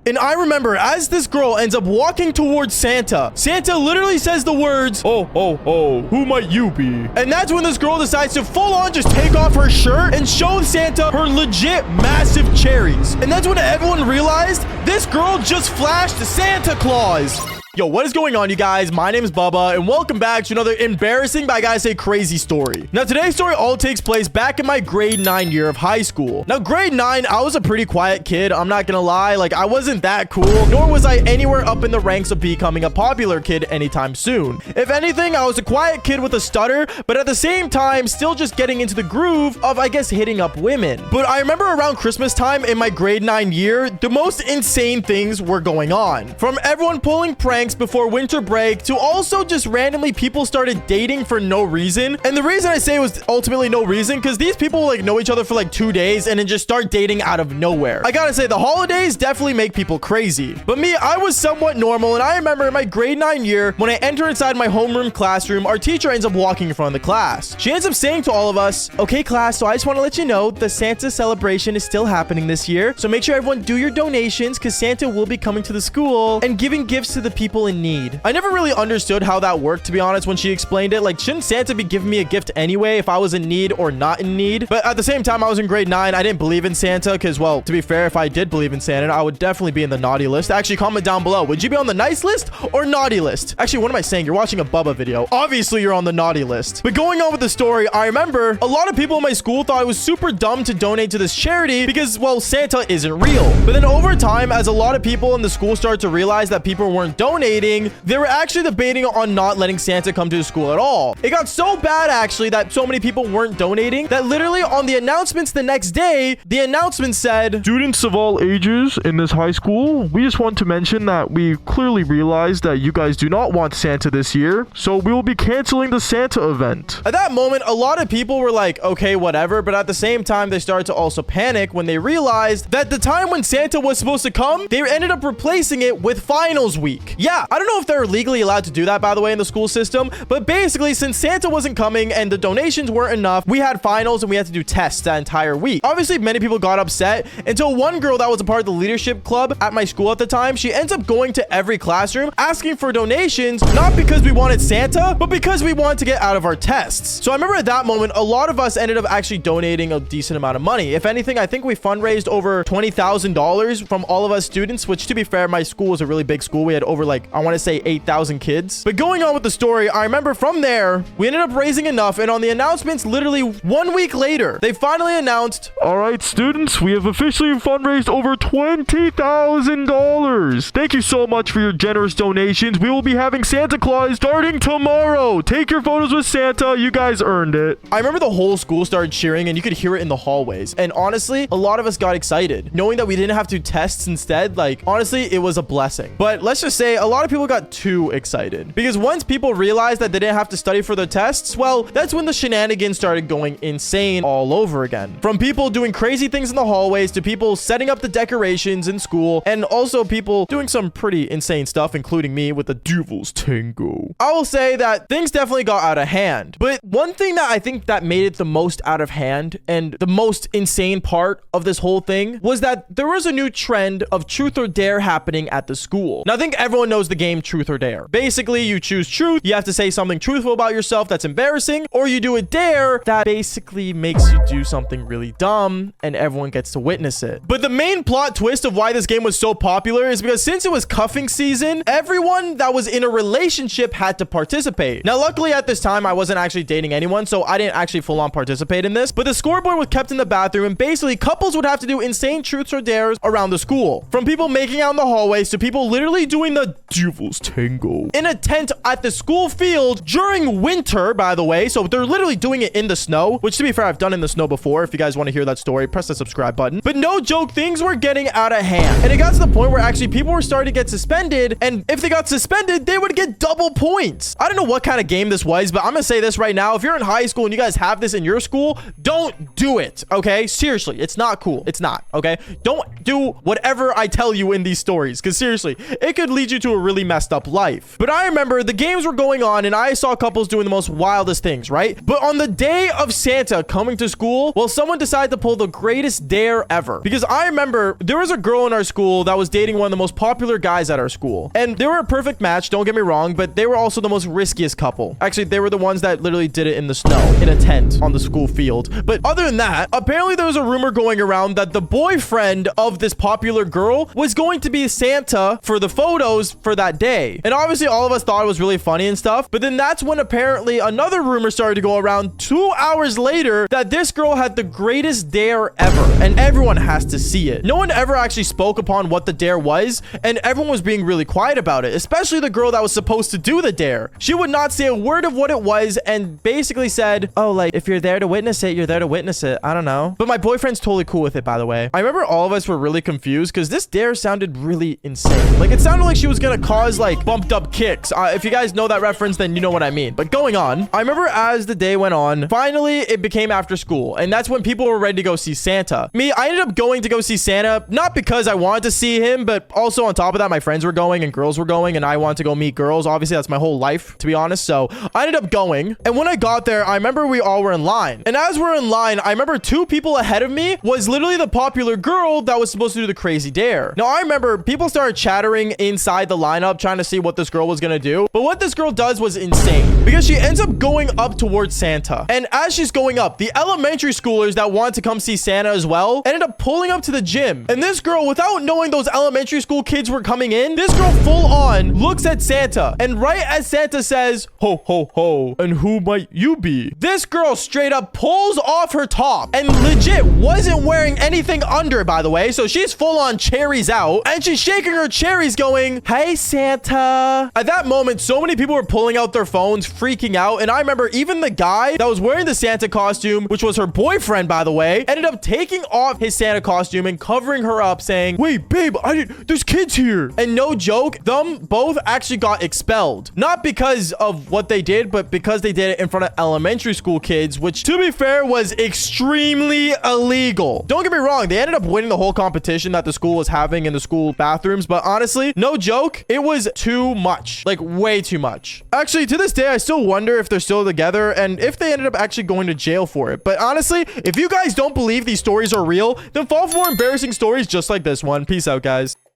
And I remember as this girl ends up walking towards Santa, Santa literally says the words, "Oh, oh, oh, who might you be?" And that's when this girl decides to full on just take off her shirt and show Santa her legit massive cherries. And that's when everyone realized this girl just flashed Santa Claus. Yo, what is going on, you guys? My name is Bubba, and welcome back to another embarrassing, but I gotta say crazy story. Now, today's story all takes place back in my grade 9 year of high school. Now, grade 9, I was a pretty quiet kid. I'm not gonna lie. Like, I wasn't that cool, nor was I anywhere up in the ranks of becoming a popular kid anytime soon. If anything, I was a quiet kid with a stutter, but at the same time, still just getting into the groove of, I guess, hitting up women. But I remember around Christmas time in my grade 9 year, the most insane things were going on. From everyone pulling pranks before winter break to also just randomly people started dating for no reason. And the reason I say it was ultimately no reason, because these people like know each other for like 2 days and then just start dating out of nowhere. I gotta say, the holidays definitely make people crazy. But me, I was somewhat normal. And I remember in my grade 9 year, when I enter inside my homeroom classroom, our teacher ends up walking in front of the class. She ends up saying to all of us, "Okay, class, so I just want to let you know the Santa celebration is still happening this year. So make sure everyone do your donations, because Santa will be coming to the school and giving gifts to the people in need." I never really understood how that worked, to be honest, when she explained it. Like, shouldn't Santa be giving me a gift anyway if I was in need or not in need? But at the same time, I was in grade 9. I didn't believe in Santa because, well, to be fair, if I did believe in Santa, I would definitely be in the naughty list. Actually, comment down below. Would you be on the nice list or naughty list? Actually, what am I saying? You're watching a Bubba video. Obviously, you're on the naughty list. But going on with the story, I remember a lot of people in my school thought it was super dumb to donate to this charity because, well, Santa isn't real. But then over time, as a lot of people in the school started to realize that people weren't donating, they were actually debating on not letting Santa come to the school at all. It got so bad, actually, that so many people weren't donating that literally on the announcements the next day, the announcement said, "Students of all ages in this high school, we just want to mention that we clearly realized that you guys do not want Santa this year, so we will be canceling the Santa event." At that moment, a lot of people were like, okay, whatever, but at the same time, they started to also panic when they realized that the time when Santa was supposed to come, they ended up replacing it with finals week. Yeah, I don't know if they're legally allowed to do that, by the way, in the school system, but basically, since Santa wasn't coming and the donations weren't enough, we had finals and we had to do tests that entire week. Obviously, many people got upset until one girl that was a part of the leadership club at my school at the time, she ends up going to every classroom asking for donations, not because we wanted Santa, but because we wanted to get out of our tests. So I remember at that moment, a lot of us ended up actually donating a decent amount of money. If anything, I think we fundraised over $20,000 from all of us students, which, to be fair, my school was a really big school. We had over, like, I want to say 8,000 kids. But going on with the story, I remember from there, we ended up raising enough, and on the announcements, literally 1 week later, they finally announced, "All right, students, we have officially fundraised over $20,000. Thank you so much for your generous donations. We will be having Santa Claus starting tomorrow. Take your photos with Santa. You guys earned it." I remember the whole school started cheering, and you could hear it in the hallways. And honestly, a lot of us got excited, knowing that we didn't have to tests instead. Like, honestly, it was a blessing. But let's just say a lot of people got too excited, because once people realized that they didn't have to study for their tests, well, that's when the shenanigans started going insane all over again. From people doing crazy things in the hallways to people setting up the decorations in school, and also people doing some pretty insane stuff, including me with the Devil's Tango. I will say that things definitely got out of hand. But one thing that I think that made it the most out of hand and the most insane part of this whole thing was that there was a new trend of truth or dare happening at the school. Now, I think everyone knows the game Truth or Dare. Basically, you choose truth. You have to say something truthful about yourself that's embarrassing, or you do a dare that basically makes you do something really dumb and everyone gets to witness it. But the main plot twist of why this game was so popular is because since it was cuffing season, everyone that was in a relationship had to participate. Now, luckily at this time, I wasn't actually dating anyone, so I didn't actually full on participate in this, but the scoreboard was kept in the bathroom, and basically couples would have to do insane truths or dares around the school. From people making out in the hallways to people literally doing the Devil's Tango in a tent at the school field during winter, by the way. So they're literally doing it in the snow, which, to be fair, I've done in the snow before. If you guys want to hear that story, press the subscribe button. But no joke, things were getting out of hand, and it got to the point where actually people were starting to get suspended, and if they got suspended, they would get double points. I don't know what kind of game this was, but I'm gonna say this right now: if you're in high school and you guys have this in your school, don't do it. Okay, seriously, it's not cool. It's not. Okay, don't do whatever I tell you in these stories, because seriously, it could lead you to a a really messed up life. But I remember the games were going on and I saw couples doing the most wildest things, right? But on the day of Santa coming to school, well, someone decided to pull the greatest dare ever. Because I remember there was a girl in our school that was dating one of the most popular guys at our school. And they were a perfect match, don't get me wrong, but they were also the most riskiest couple. Actually, they were the ones that literally did it in the snow, in a tent on the school field. But other than that, apparently there was a rumor going around that the boyfriend of this popular girl was going to be Santa for the photos for that day. And obviously all of us thought it was really funny and stuff. But then that's when apparently another rumor started to go around 2 hours later that this girl had the greatest dare ever. And everyone has to see it. No one ever actually spoke upon what the dare was. And everyone was being really quiet about it, especially the girl that was supposed to do the dare. She would not say a word of what it was and basically said, oh, like, if you're there to witness it, you're there to witness it. I don't know. But my boyfriend's totally cool with it, by the way. I remember all of us were really confused because this dare sounded really insane. Like, it sounded like she was gonna cause, like, bumped up kicks. If you guys know that reference, then you know what I mean. But going on, I remember as the day went on, finally, it became after school. And that's when people were ready to go see Santa. Me, I ended up going to go see Santa, not because I wanted to see him, but also on top of that, my friends were going and girls were going, and I wanted to go meet girls. Obviously, that's my whole life, to be honest. So I ended up going. And when I got there, I remember we all were in line. And as we're in line, I remember 2 people ahead of me was literally the popular girl that was supposed to do the crazy dare. Now, I remember people started chattering inside the lineup, trying to see what this girl was going to do. But what this girl does was insane because she ends up going up towards Santa. And as she's going up, the elementary schoolers that wanted to come see Santa as well ended up pulling up to the gym. And this girl, without knowing those elementary school kids were coming in, this girl full on looks at Santa. And right as Santa says, ho, ho, ho, and who might you be? This girl straight up pulls off her top and legit wasn't wearing anything under, by the way. So she's full on cherries out and she's shaking her cherries going, hey, Santa. At that moment, so many people were pulling out their phones, freaking out. And I remember even the guy that was wearing the Santa costume, which was her boyfriend, by the way, ended up taking off his Santa costume and covering her up saying, wait, babe, there's kids here. And no joke, them both actually got expelled. Not because of what they did, but because they did it in front of elementary school kids, which to be fair was extremely illegal. Don't get me wrong, they ended up winning the whole competition that the school was having in the school bathrooms, but honestly, no joke, it was too much. Like, way too much. Actually, to this day, I still wonder if they're still together and if they ended up actually going to jail for it. But honestly, if you guys don't believe these stories are real, then follow for more embarrassing stories just like this one. Peace out, guys.